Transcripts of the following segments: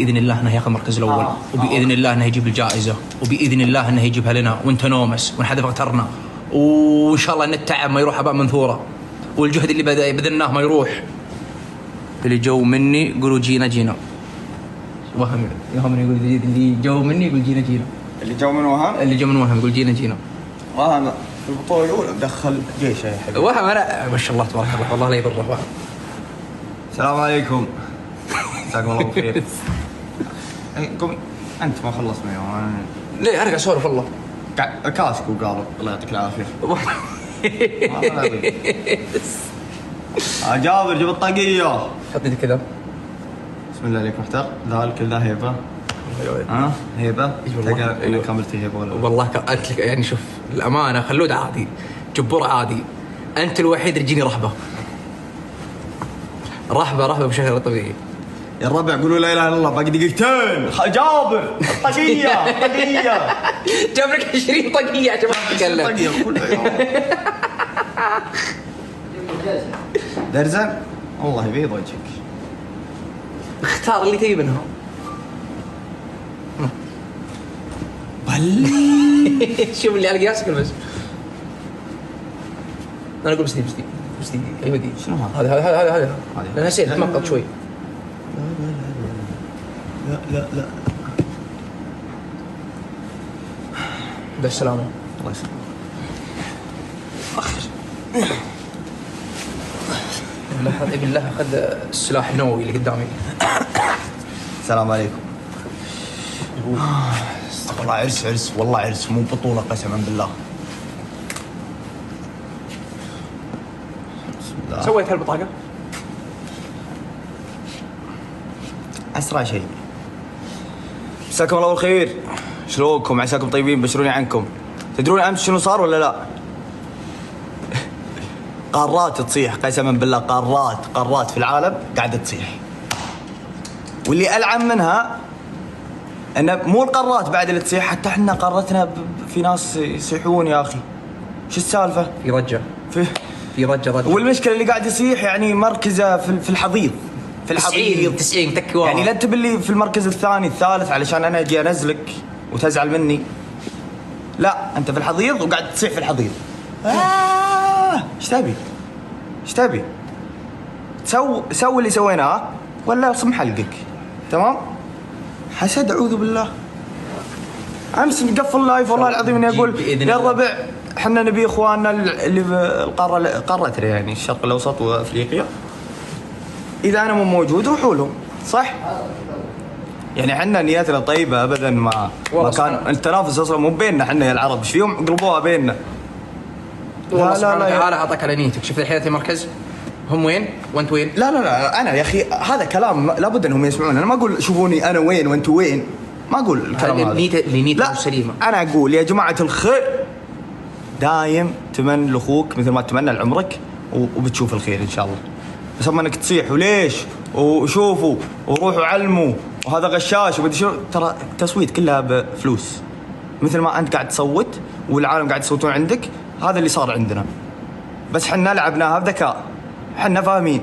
باذن الله انه ياخذ المركز الاول، وباذن الله انه يجيب الجائزه، وباذن الله انه يجيبها لنا وانت نومس ونحذف اغترنا، وان شاء الله ان التعب ما يروح اباء منثوره، والجهد اللي بذلناه ما يروح. اللي جو مني قولوا جينا جينا. وهم يهمني يقول اللي جو مني يقول جينا جينا. اللي جو من وهم؟ اللي جو من وهم يقول جينا جينا. وهم في البطوله الاولى مدخل جيش يا حبيبي. وهم انا ما شاء الله تبارك الله والله لا يضره وهم. السلام عليكم. جزاكم الله بخير. قم انت ما خلصنا اليوم. ليه انا قاعد اسولف والله. كاسك وقالوا الله يعطيك العافيه. جابر جيب الطاقيه. حطني كذا. بسم الله عليك محتر. ذلك كذا هيبه. ها هيبه. تلقى كاملتي هيبه ولا والله قلت لك يعني شوف الامانه خلود عادي جبور عادي، انت الوحيد اللي تجيني رهبه بشكل طبيعي. يا الربع قولوا لا اله الا الله باقي دقيقتين. جابر طاقيه جاب لك 20 طاقيه عشان ما تتكلم. طاقيه كل يوم. درزن الله يبيض وجهك. اختار اللي تبي منهم. شوف اللي على قياسك بس. انا اقول بس دي ايوه دي. شنو هذا انا نسيت اتمقط شوي. لا بالسلامة. الله يسلمك. بالله اخذ السلاح النووي اللي قدامي. السلام عليكم. والله عرس والله عرس مو بطولة قسما بالله. سويت هالبطاقة؟ أسرع شيء. مساكم الله بالخير. شلونكم؟ عساكم طيبين. بشروني عنكم. تدرون أمس شنو صار ولا لا؟ قارات تصيح قسما بالله. قارات في العالم قاعدة تصيح. واللي ألعن منها أن مو القارات بعد اللي تصيح، حتى احنا قارتنا في ناس يصيحون يا أخي. شو السالفة؟ في رجة. في رجة. والمشكلة اللي قاعد يصيح يعني مركزه في الحضيض. في الحضيض 90 تكوى. يعني لا تبي لي في المركز الثاني الثالث علشان أنا أجي أنزلك وتزعل مني. لا أنت في الحضيض وقاعد تصيح في الحضيض. ايش تبي؟ سوي اللي سويناه ولا صم حلقك. تمام؟ حسد أعوذ بالله. أمس نقفل لايف والله العظيم إني أقول يا الربع احنا نبي إخواننا اللي في قارتنا يعني الشرق الأوسط وأفريقيا إذا أنا مو موجود روحوا لهم. صح؟ يعني احنا نياتنا طيبة أبدا ما كان التنافس أصلا مو بيننا احنا يا العرب. ايش فيهم قلبوها بيننا. لا تعالى أعطاك على نيتك. شوف الحين المركز هم وين وانت وين؟ لا انا يا اخي هذا كلام لابد انهم يسمعون. انا ما اقول شوفوني انا وين وانتوا وين. ما اقول الكلام هذا. نيته سليمه. انا اقول يا جماعه الخير دايم تمن لاخوك مثل ما تتمنى لعمرك وبتشوف الخير ان شاء الله. بس اما انك تصيح وليش وشوفوا وروحوا علموا وهذا غشاش وبدي شو. ترى التصويت كلها بفلوس. مثل ما انت قاعد تصوت والعالم قاعد يصوتون عندك. هذا اللي صار عندنا. بس حنا لعبناها بذكاء. حنا فاهمين.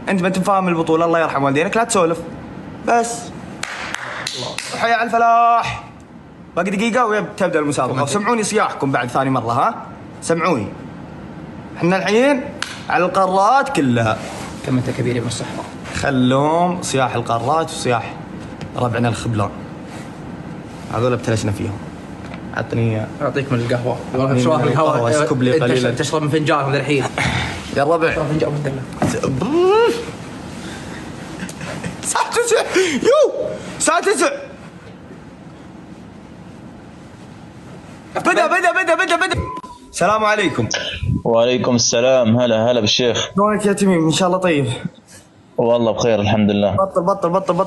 انت ما تفهم البطوله الله يرحم والدينك لا تسولف بس. وحيا على الفلاح. باقي دقيقه وتبدا المسابقه. وسمعوني صياحكم بعد ثاني مره. ها سمعوني. احنا الحين على القارات كلها. كم انت كبير من الصحراء. خلوهم صياح القارات وصياح ربعنا الخبلان هذول ابتلشنا فيهم. اعطيك من القهوه. القهوه اسكب لي قليلا. تشرب من فنجان من الحين يا الربع. تشرب فنجان من الساعة 9 الساعة 9 بدأ. السلام عليكم. وعليكم السلام. هلا بالشيخ. شلونك يا تميم؟ ان شاء الله طيب. والله بخير الحمد لله.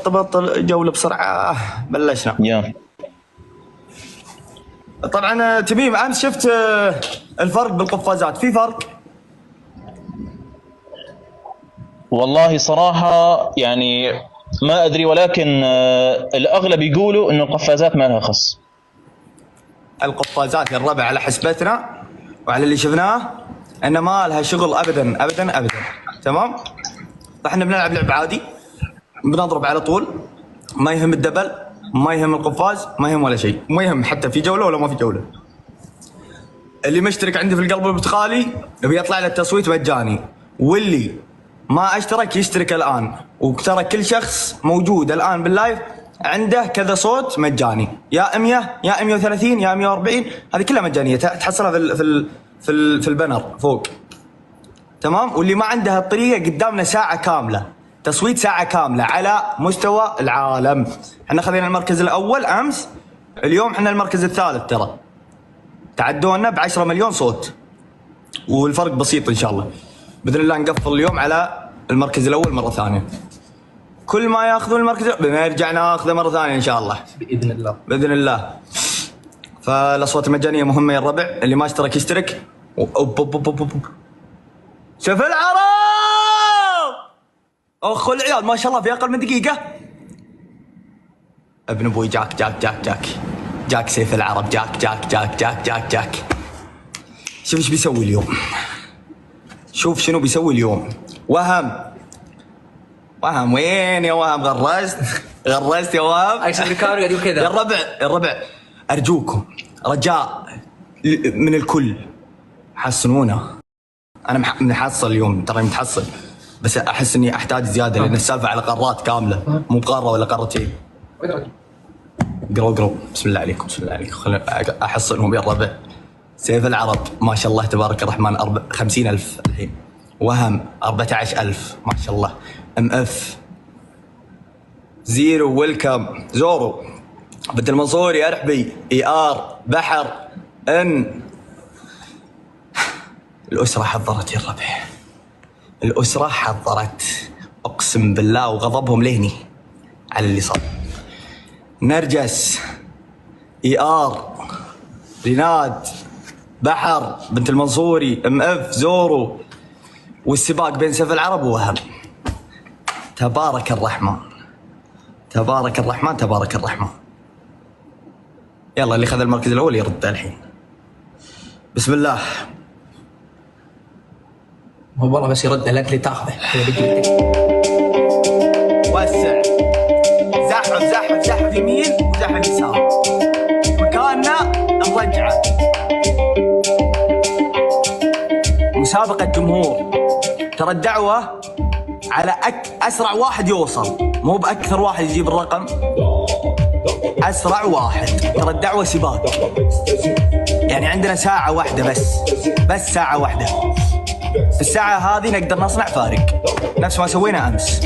بطل جولة بسرعة. بلشنا. يا طبعا تميم امس شفت الفرق بالقفازات. في فرق؟ والله صراحة يعني ما ادري ولكن الاغلب يقولوا انه القفازات ما لها خص. القفازات يا الربع على حسبتنا وعلى اللي شفناه ان ما لها شغل ابدا. تمام؟ احنا بنلعب لعب عادي بنضرب على طول ما يهم الدبل، ما يهم القفاز، ما يهم ولا شيء، ما يهم حتى في جوله ولا ما في جوله. اللي مشترك عندي في القلب البرتقالي بيطلع له التصويت مجاني، واللي ما اشترك يشترك الان. وترى كل شخص موجود الان باللايف عنده كذا صوت مجاني، يا 100 يا 130 يا 140، هذه كلها مجانيه تحصلها في البنر فوق. تمام. واللي ما عنده الطريقه قدامنا ساعه كامله تصويت، ساعه كامله على مستوى العالم. احنا خذينا المركز الاول امس، اليوم احنا المركز الثالث، ترى تعدونا ب10 مليون صوت، والفرق بسيط ان شاء الله. باذن الله نقفل اليوم على المركز الاول مره ثانيه. كل ما ياخذون المركز بنرجع ناخذه مره ثانيه ان شاء الله باذن الله باذن الله. فالاصوات المجانيه مهمه يا الربع، اللي ما اشترك يشترك. شوف العرب، اخو العيال ما شاء الله في اقل من دقيقه. ابن ابوي جاك جاك جاك جاك جاك سيف العرب، جاك جاك جاك جاك جاك جاك. شوف ايش بيسوي اليوم، شوف شنو بيسوي اليوم. وهم وين يا وهم؟ غرزت يا وهم. ايش الكاميرا قاعد كذا. يا الربع ارجوكم رجاء من الكل حسنونا. انا محصل اليوم، ترى متحصل، بس احس اني احتاج زياده لان السالفه على قارات كامله، مو بقاره ولا قارتين. قروا بسم الله عليكم بسم الله عليكم، خليني احصلهم يا الربع. سيف العرب ما شاء الله تبارك الرحمن 50,000 الحين. وهم 14,000 ما شاء الله. MF زيرو ويلكم زورو بنت المنصوري ارحبي ER بحر ان. الأسرة حضرت يا الربع، الأسرة حضرت أقسم بالله، وغضبهم لهني على اللي صار. نرجس ER ريناد بحر بنت المنصوري MF زورو، والسباق بين سيف العرب ووهم. تبارك الرحمن تبارك الرحمن تبارك الرحمن. يلا اللي خذ المركز الأول يرد الحين. بسم الله. هو والله بس يرد لك اللي تاخذه. وسع، زحف يمين وزحف يسار، مكاننا الرجعة. مسابقة جمهور، ترى الدعوة على أسرع واحد يوصل، مو بأكثر واحد يجيب الرقم، أسرع واحد. ترى الدعوة سباق، يعني عندنا ساعة واحدة بس ساعة واحدة. في الساعة هذه نقدر نصنع فارق نفس ما سوينا أمس.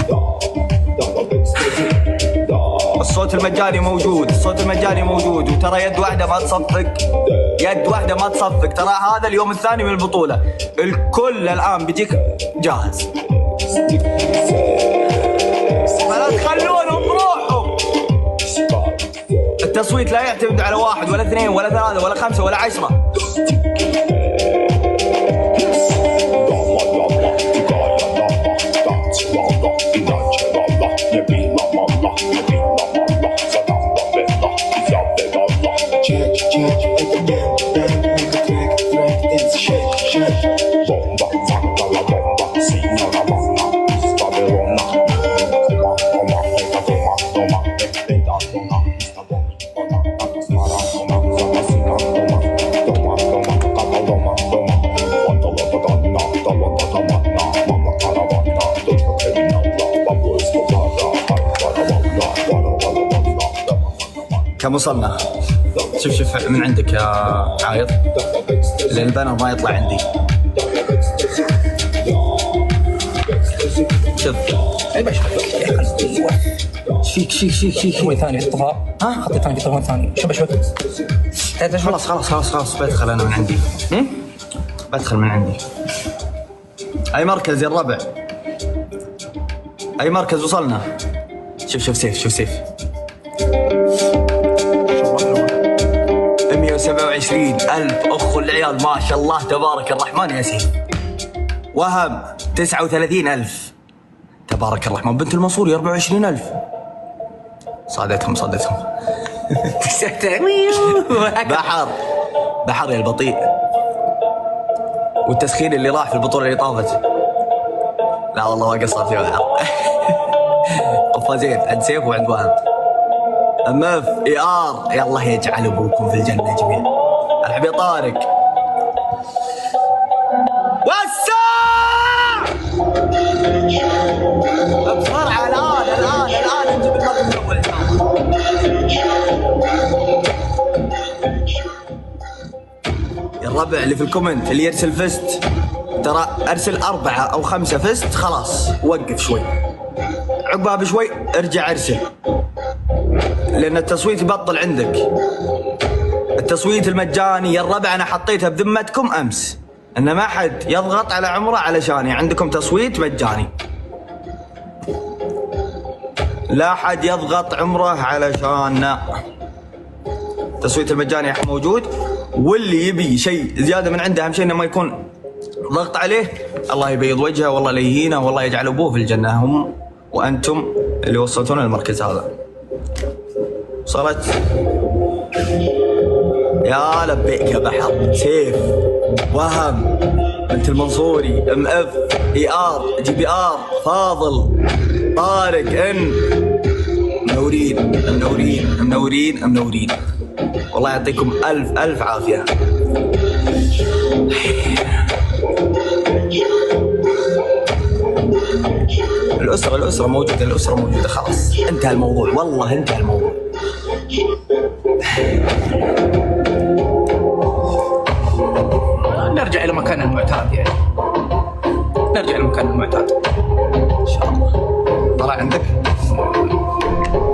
الصوت المجاني موجود، الصوت المجاني موجود. وترى يد واحدة ما تصفق، يد واحدة ما تصفق. ترى هذا اليوم الثاني من البطولة، الكل الآن بيجيك جاهز، فلا تخلونهم بروحهم. التصويت لا يعتمد على 1 ولا 2 ولا 3 ولا 5 ولا 10. كم وصلنا؟ شوف من عندك يا عايض، لأن البانر ما يطلع عندي. شوف اي باش شيك شوي ثاني حطها. ها حطي ثاني طبعا ثاني. شوف خلاص بدخل انا من عندي. بدخل من عندي. اي مركز يا الربع؟ اي مركز وصلنا؟ شوف سيف 127,000 أخو العيال ما شاء الله تبارك الرحمن يا سيف. وهم 39,000 تبارك الرحمن. بنت المنصوري 24,000. صادتهم بحر يا البطيء. والتسخين اللي راح في البطولة اللي طافت، لا والله ما قصرت يا بحر. قفازين عند سيف وعند وهم. ام اف اي ار. يا الله يجعل ابوكم في الجنه جميعا. ارحب يا طارق. وسع بسرعه الان نجيب المركز الاول. يا الربع اللي في الكومنت اللي يرسل فيست، ترى ارسل 4 أو 5 فيست خلاص وقف شوي، عقبها بشوي ارجع ارسل، لان التصويت يبطل عندك. التصويت المجاني يا الربع انا حطيتها بذمتكم امس ان ما حد يضغط على عمره علشاني، عندكم تصويت مجاني، لا حد يضغط عمره علشاننا. التصويت المجاني موجود، واللي يبي شيء زياده من عنده اهم شيء انه ما يكون ضغط عليه. الله يبيض وجهه والله لا يهينه والله يجعل ابوه في الجنه، هم وانتم اللي وصلتونا للمركز هذا. وصلت يا لبيك يا بحر. سيف، وهم، بنت المنصوري، ام اف، اي ار، جي بي ار، فاضل، طارق، ان. منورين. والله يعطيكم ألف عافية. الأسرة موجودة خلاص، انتهى الموضوع، والله انتهى الموضوع. نرجع إلى مكان المعتاد يعني. إن شاء الله. طلع عندك؟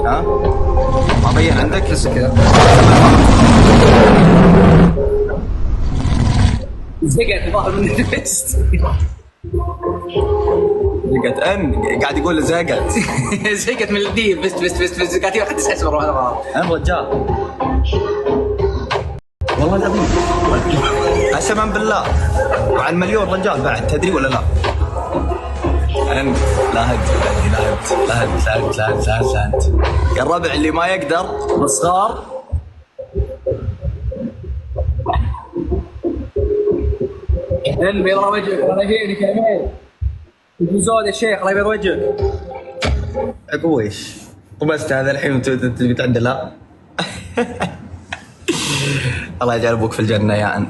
ها؟ ما بين عندك؟ لسه كذا. زقت الظاهر من الفيست. زقت ان قاعد يقول زقت. زقت من الديب. فيست قاعد ياخذ 9 مرات. ان رجال والله العظيم قسما بالله، وعلى المليون رجال بعد، تدري ولا لا؟ ان لا هد يا الربع اللي ما يقدر بالصغار. ان بيض وجهك الله يهينك يا ميل. الجزود يا شيخ الله يبيض وجهك. عقويش طمست هذا الحين وتبي تعدلها. الله يجعل ابوك في الجنه يا ان.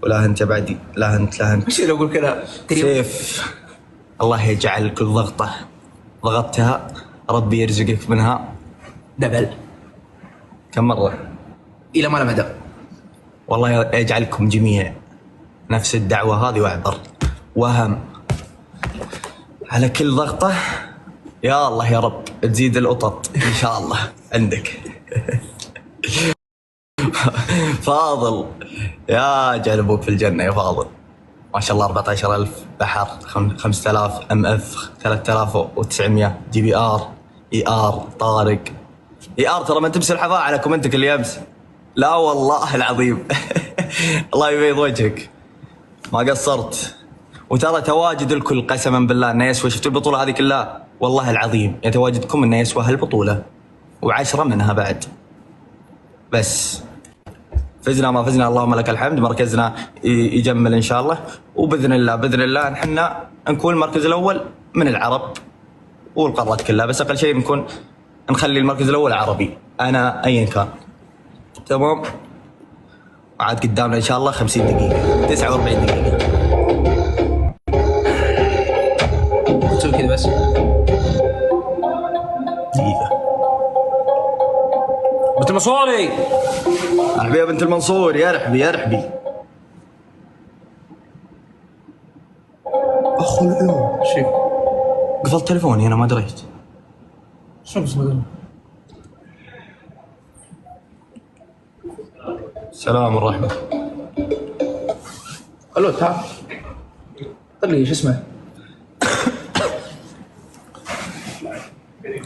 ولا انت بعدي، لا انت وش اللي اقول كذا؟ سيف، الله يجعل كل ضغطه ضغطتها ربي يرزقك منها دبل. كم مره؟ الى ما لا مدى. والله يجعلكم جميع نفس الدعوه هذه واعبر. وهم على كل ضغطه يا الله يا رب تزيد القطط ان شاء الله عندك. فاضل يا جعل ابوك في الجنه يا فاضل. ما شاء الله 14,000 بحر، 5,000 ام اف، 3,900 جي بي ار، اي ار. طارق اي ار ترى ما تمسي الحفاء على كومنتك اللي امس، لا والله العظيم. الله يبيض وجهك ما قصرت. وترى تواجد الكل قسما بالله انه يسوى. شفت البطوله هذه كلها والله العظيم يتواجدكم انه يسوى هالبطوله و10 منها بعد. بس فزنا ما فزنا اللهم لك الحمد، مركزنا يجمل ان شاء الله، وباذن الله نحنا نكون المركز الاول من العرب والقارات كلها، بس اقل شيء نخلي المركز الاول عربي انا ايا كان. تمام. وعاد قدامنا ان شاء الله 50 دقيقه 49 دقيقه. تسوي كذا بس دقيقه. بنت المنصوري، ارحبي يا بنت المنصور. يا رحبي اخو العيون. شوف قفلت تليفوني انا ما دريت. شو اسمه؟ السلام والرحمه. الو تعال قل لي شو اسمه.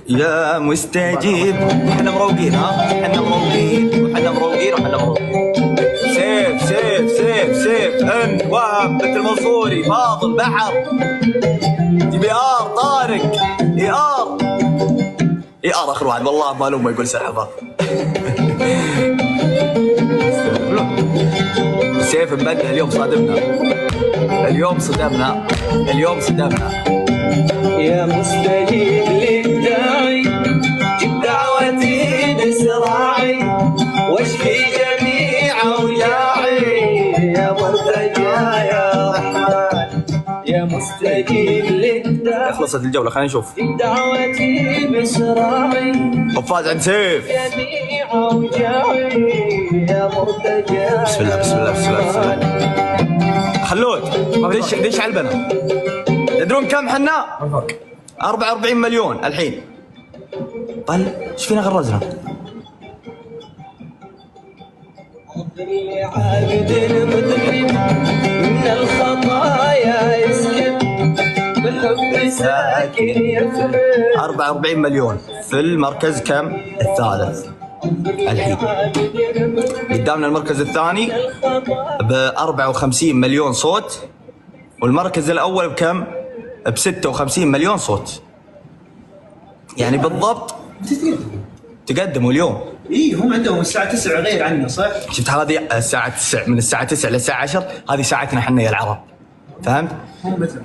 يا مستجيب. احنا مروقين. احنا مروقين. سيف ان وهم بنت المنصوري فاضل بحر جي بي ار طارق اي ار اخر واحد والله ما لوم ما يقول سحبه. سيف مبدع اليوم صادمنا. يا مستجيب للداعي جب دعوتي اشكي جميع اوجاعي يا مرتجى يا رحمن يا مستجيب للدعوة. خلصت الجولة خلينا نشوف. دعوتي بسراعي قفاز عند سيف. جميع اوجاعي يا مرتجى. بسم الله بسم الله بسم الله بسم الله. خلود دش على البنا. تدرون كم حنا؟ 44 مليون الحين. طل ايش فينا غرزنا؟ عابد مذنب من الخطايا يسكب بالحب ساكن يفرق. 44 مليون في المركز كم؟ الثالث الحين. قدامنا المركز الثاني ب 54 مليون صوت، والمركز الاول بكم؟ ب 56 مليون صوت. يعني بالضبط تقدموا اليوم. هم عندهم الساعة 9 غير عنا صح؟ شفت هذه الساعة 9 من الساعة 9 للساعة 10 هذه ساعتنا احنا يا العرب. فهمت؟ هم مثل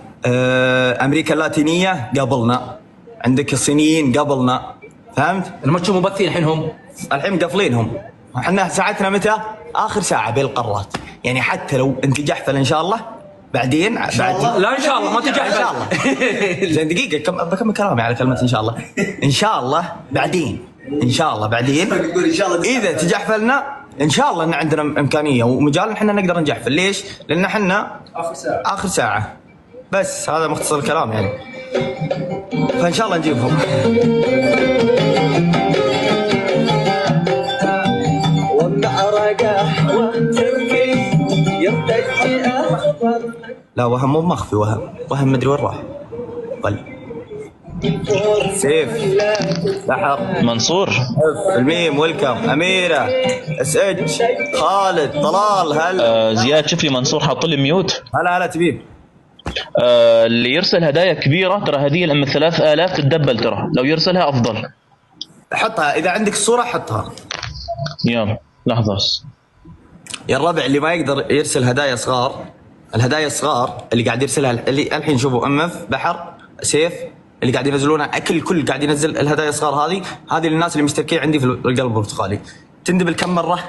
امريكا اللاتينية قبلنا، عندك الصينيين قبلنا. فهمت؟ الماتش مبثين الحين هم مقفلينهم. احنا ساعتنا متى؟ اخر ساعة بين القارات. يعني حتى لو انت جحفل ان شاء الله بعدين بعد لا ان شاء الله ما تجحفل ان شاء الله. زين دقيقة بكمل كلامي على كلمة ان شاء الله. ان شاء الله بعدين ان شاء الله بعدين اذا تجحفلنا ان شاء الله ان عندنا امكانيه ومجال احنا نقدر نجحفل. ليش؟ لان احنا اخر ساعه بس. هذا مختصر الكلام يعني. فان شاء الله نجيبهم. لا وهم مو مخفي، وهم مدري وين راح. طيب سيف بحر منصور الميم ويلكم أميرة اس اتش خالد طلال هل زياد شوف لي منصور حاط لي ميوت. هلا تبين اللي يرسل هدايا كبيرة ترى هدية الأم 3000 تتدبل، ترى لو يرسلها أفضل. حطها إذا عندك الصورة حطها. يلا لحظة بس يا الربع اللي ما يقدر يرسل هدايا صغار، الهدايا الصغار اللي قاعد يرسلها اللي الحين شوفوا MF بحر سيف اللي قاعد ينزلونها الكل قاعد ينزل الهدايا الصغار. هذه للناس اللي مشتركين عندي في القلب البرتقالي. تندبل كم مرة؟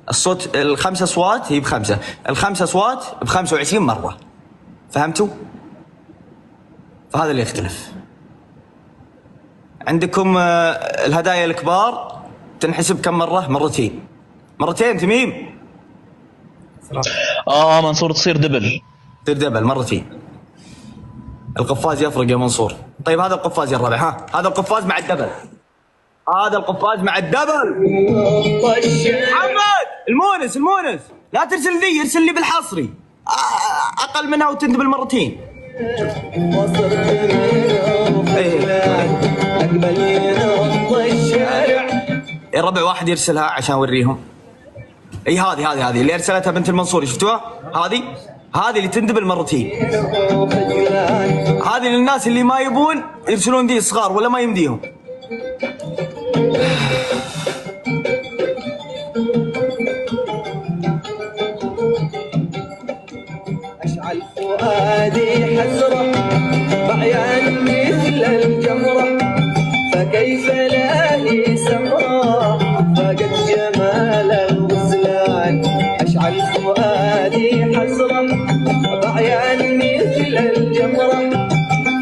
الصوت ال5 أصوات هي ب5، ال5 أصوات ب25 مرة. فهمتوا؟ فهذا اللي يختلف. عندكم الهدايا الكبار تنحسب كم مرة؟ مرتين تميم. منصور تصير دبل. تصير دبل مرتين. القفاز يفرق يا منصور. طيب هذا القفاز يا الربع، ها هذا القفاز مع الدبل. هذا القفاز مع الدبل. محمد المونس لا ترسل ذي، يرسل لي بالحصري اقل منها وتندبل مرتين. يا الربع واحد يرسلها عشان اوريهم. اي هذه اللي ارسلتها بنت المنصوري شفتوها؟ هذه اللي تندبل مرتين. هذه للناس اللي ما يبون يرسلون ذي صغار ولا ما يمديهم. أشعل فؤادي حسرة بعيان مثل الجمرة فكيف لاهي سمرة فقد جمال الغزلان. أشعل فؤادي حسرة بعيان مثل الجمرة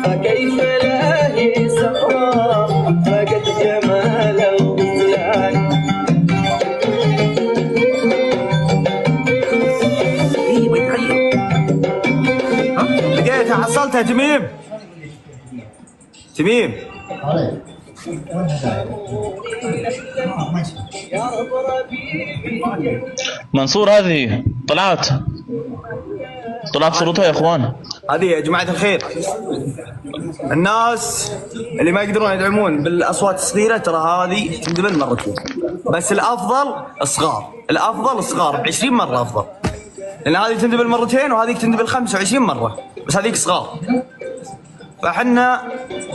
فكيف لاهي سمرة فقد جمال الغزلان. لقيتها حصلتها تميم. منصور هذه طلعت صورتها يا اخوان. هذه يا جماعة الخير الناس اللي ما يقدرون يدعمون بالاصوات الصغيرة ترى هذه تندبل مرتين بس. الافضل الصغار ب20 مرة افضل، لان هذه تندبل مرتين وهذيك تندبل 25 مرة بس هذيك صغار. فاحنا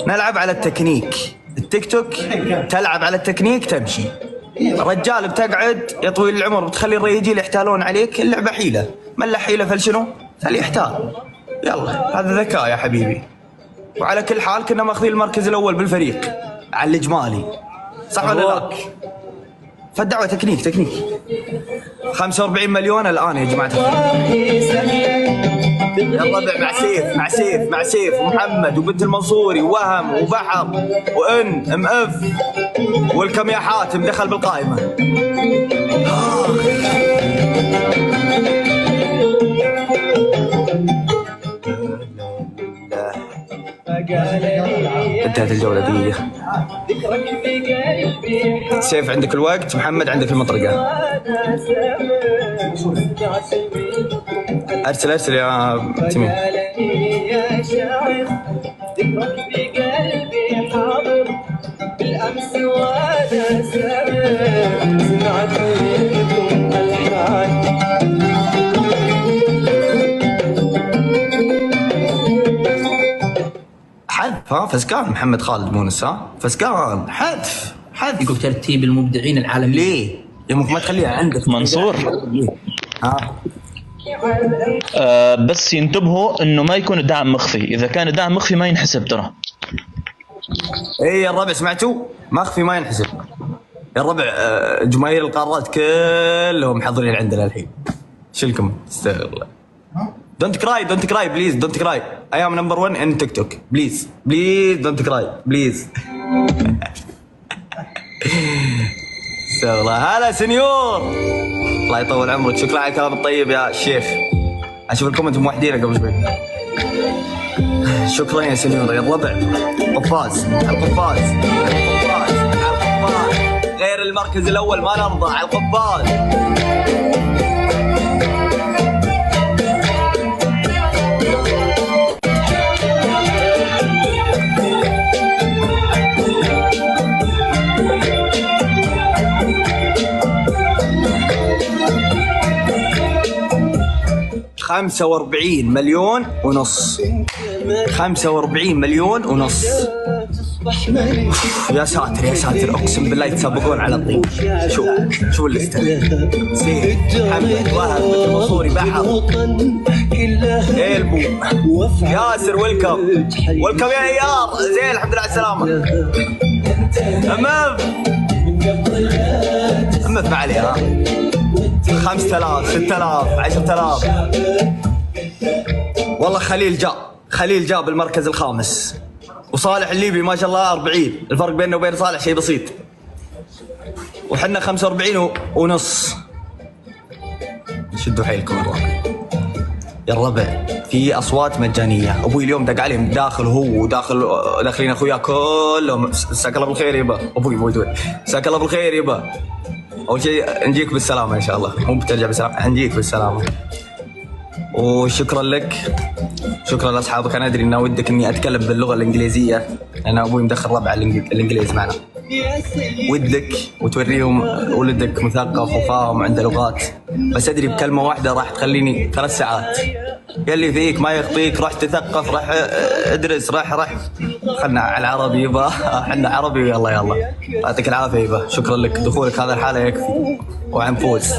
نلعب على التكنيك. التيك توك تلعب على التكنيك تمشي. الرجال بتقعد يا طويل العمر بتخلي الريجيل يحتالون عليك. اللعبة حيلة، من لا حيلة فلشنو؟ خليه يحتال. يلا هذا ذكاء يا حبيبي. وعلى كل حال كنا ماخذين المركز الاول بالفريق على الاجمالي، صح ولا لا؟ فالدعوة تكنيك 45 مليون الآن يا جماعة الخير. يا الربع مع سيف ومحمد وبنت المنصوري ووهم وبحر وإن ام اف والكم يا حاتم دخل بالقائمة. انتهت الجولة دقيقة. سيف عندك الوقت، محمد عندك المطرقة. ارسل يا تميم. بالامس وانا سمعت الحان حذف. فسكان محمد خالد مونس. فسكان حذف. يقول ترتيب المبدعين العالميين. ليه؟ يمكن ما تخليها عندك منصور. بس ينتبهوا انه ما يكون الدعم مخفي، اذا كان الدعم مخفي ما ينحسب ترى. ايه يا الربع سمعتوا؟ مخفي ما ينحسب يا الربع. جماهير القارات كلهم حاضرين عندنا الحين. شلكم استغفر الله. دونت كراي بليز دونت كراي. I am number 1 in TikTok. بليز دونت كراي بليز. استغفر الله. هلا سنيور، الله يطول عمرك. شكرا على الكلام الطيب يا شيخ. اشوف الكومنت موحدين قبل شوي. شكرا يا سنيور يا الربع. قفاز غير المركز الاول ما نرضى. على القفاز. $45 مليون ونص. 45 مليون ونص. يا ساتر اقسم بالله يتسابقون على الطين. شوف الليسته. سيف محمد وهب المنصوري بحر إلبو ياسر ويلكم يا ايار. زين الحمد لله على السلامه. امف عليها 5000 6000 10000. والله خليل جاء بالمركز الخامس، وصالح الليبي ما شاء الله 40. الفرق بيننا وبين صالح شيء بسيط، وحنا 45 ونص. شدوا حيلكم يا الربع. في اصوات مجانيه. ابوي اليوم دق عليهم داخل هو وداخلين اخويا كلهم. مساك الله بالخير يبا. ابوي دول مساك الله بالخير يبا. اول شيء نجيك بالسلامه ان شاء الله، مو بترجع بالسلامه، نجيك بالسلامه. وشكرا لك، شكرا لاصحابك. انا ادري ان ودك اني اتكلم باللغه الانجليزيه، انا ابوي مدخل ربع الانجليزي معنا. ودك وتوريهم ولدك مثقف وفاهم عنده لغات، بس ادري بكلمه واحده راح تخليني 3 ساعات. يلي فيك ما يخطيك، روح تثقف، روح ادرس، روح خلنا على العربي يبا. احنا عربي. يلا يعطيك العافيه يبا. شكرا لك، دخولك هذا الحاله يكفي. وعن فوز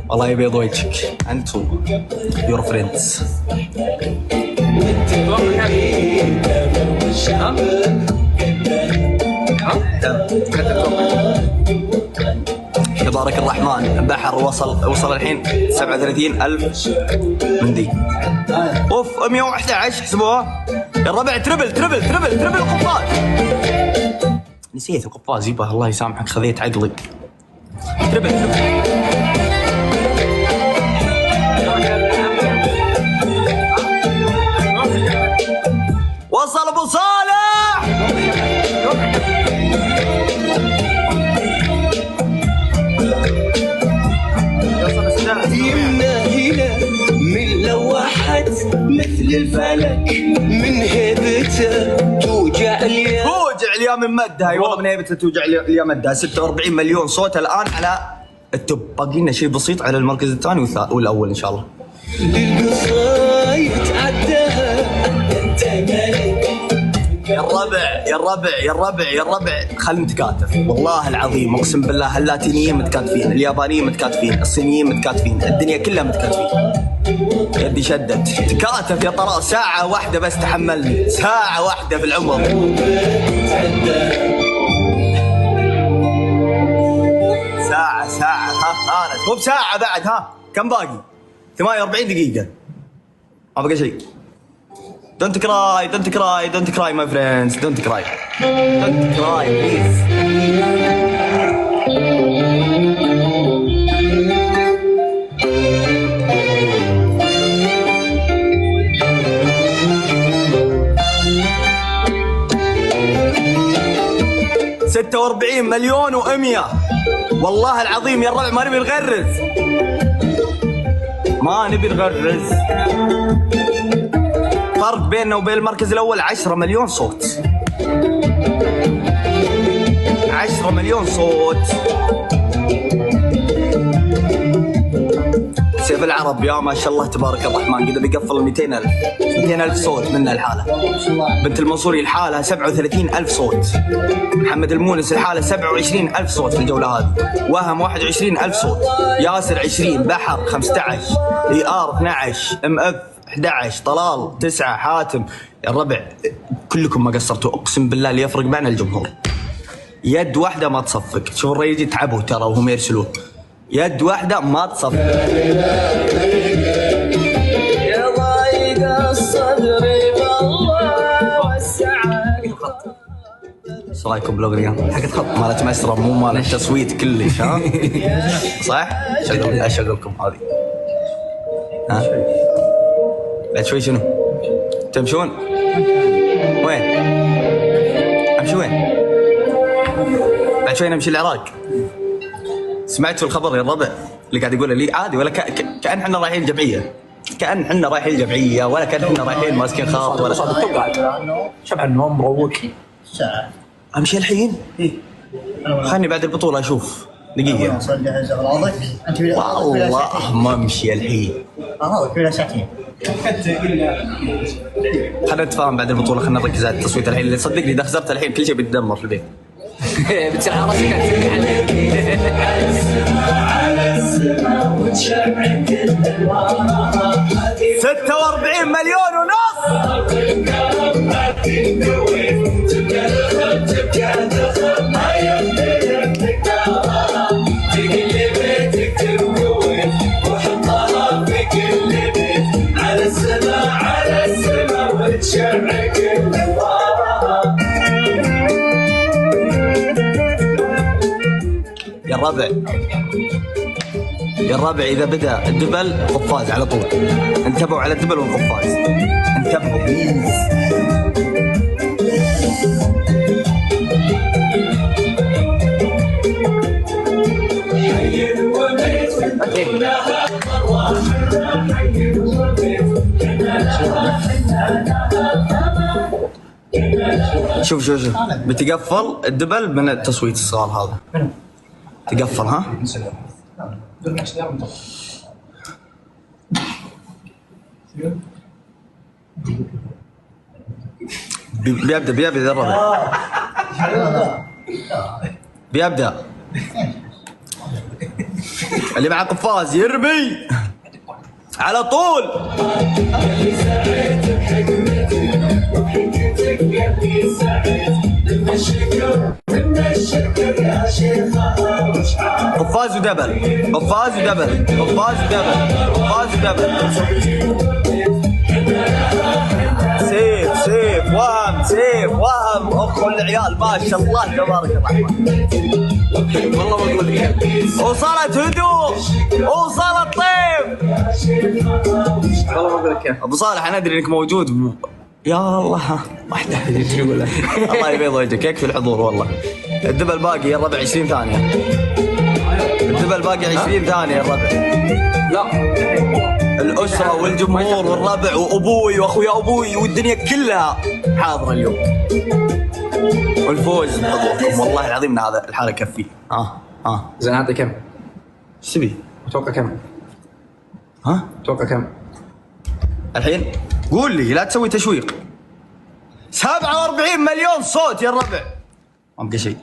والله يبيض وجهك انت يور فريندز. تبارك الرحمن. بحر وصل الحين 37,000 من دي. اوف 111 احسبوها يا الربع. تربل القفاز. نسيت القفاز يبا، الله يسامحك خذيت عقلي. تربل وصل ابو صالح. يمنا هنا من لوحت مثل الفلك، من هيبته توجع اليوم من مدها. اي والله من هيبته توجع اليوم مدها. 46 مليون صوت الان على التوب. باقي لنا شيء بسيط على المركز الثاني والاول ان شاء الله. للقصايد عدها انت ملك. يا الربع خلنا نتكاتف. والله العظيم اقسم بالله اللاتينيين متكاتفين، اليابانيين متكاتفين، الصينيين متكاتفين، الدنيا كلها متكاتفين. يدي شدت. تكاتف يا طراز. ساعة واحدة بس تحملني، ساعة واحدة في العمر. مو بساعة بعد. ها كم باقي؟ 48 دقيقة. ما بقى شيء. Don't cry, don't cry, don't cry my friends, don't cry. Don't cry please. 46 مليون و100. والله العظيم يا الربع ما نبي نغرز. ما نبي نغرز. فرق بيننا وبين المركز الأول 10 مليون صوت. 10 مليون صوت. سيف العرب يا ما شاء الله تبارك الرحمن قدر يقفل 200,000 صوت منها الحالة. بنت المنصوري الحالة 37,000 صوت. محمد المونس الحالة 27,000 صوت في الجولة هذه. وهم 21,000 صوت. ياسر 20. بحر 15. ER 12. MF 11. طلال 9. حاتم. يا الربع كلكم ما قصرتوا اقسم بالله اللي يفرق معنا الجمهور. يد واحدة ما تصفق. شوف الرياضي تعبوا ترى وهم يرسلوه. يد واحدة ما تصفق. يا ضايق الصدر بالله والسعادة. ايش رايكم بالاغنية؟ حقت خط مالت مسرة مو مالت تصويت كلش. ها صح؟ اشغلكم هذه. ها بعد شوي شنو؟ تمشون؟ وين؟ امشي وين؟ بعد شوي نمشي العراق. سمعتوا الخبر يا الربع اللي قاعد يقول لي عادي ولا كأن احنا رايحين جمعية. كأن احنا رايحين جمعية ولا كأن احنا رايحين ماسكين خاط ولا شبع النوم مروق. امشي الحين؟ خلني بعد البطولة اشوف. دقيقة والله ما امشي الحين. كلها ساعتين. خلينا نتفاهم بعد البطولة. خلينا نركز على التصويت الحين اللي صدقني اذا خسرت الحين كل شيء بيتدمر في البيت. بتصير على راسك على السماء وتشرعك 46 مليون ونص. على السماء وتشرعك يا الربع إذا بدأ الدبل قفاز على طول. انتبهوا على الدبل والقفاز. انتبهوا بليز. شوف بتقفل الدبل من التصويت الصغار هذا. تقفل ها؟ بيبدأ الربع. بيبدأ اللي مع قفاز يرمي على طول. قفاز ودبل. قفاز ودبل. قفاز ودبل. قفاز ودبل. سيف وهم اخو العيال ما شاء الله تبارك الرحمن. والله بقول لك وصلت هدوء وصلت طيب. والله بقول لك ابو صالح انا ادري انك موجود. يا الله واحده تقول الله يبيض وجهك يكفي الحضور. والله الدبل باقي يا الربع 20 ثانيه. الدبل باقي 20 ثانيه يا الربع. لا الأسرة والجمهور والربع وأبوي وأخويا أبوي والدنيا كلها حاضرة اليوم. والفوز بحضوركم والله العظيم إن هذا الحالة يكفي. زين هذا كم؟ ايش تبي؟ أتوقع كم؟ أتوقع كم؟ الحين قول لي لا تسوي تشويق. 47 مليون صوت يا الربع. ما بقى شيء.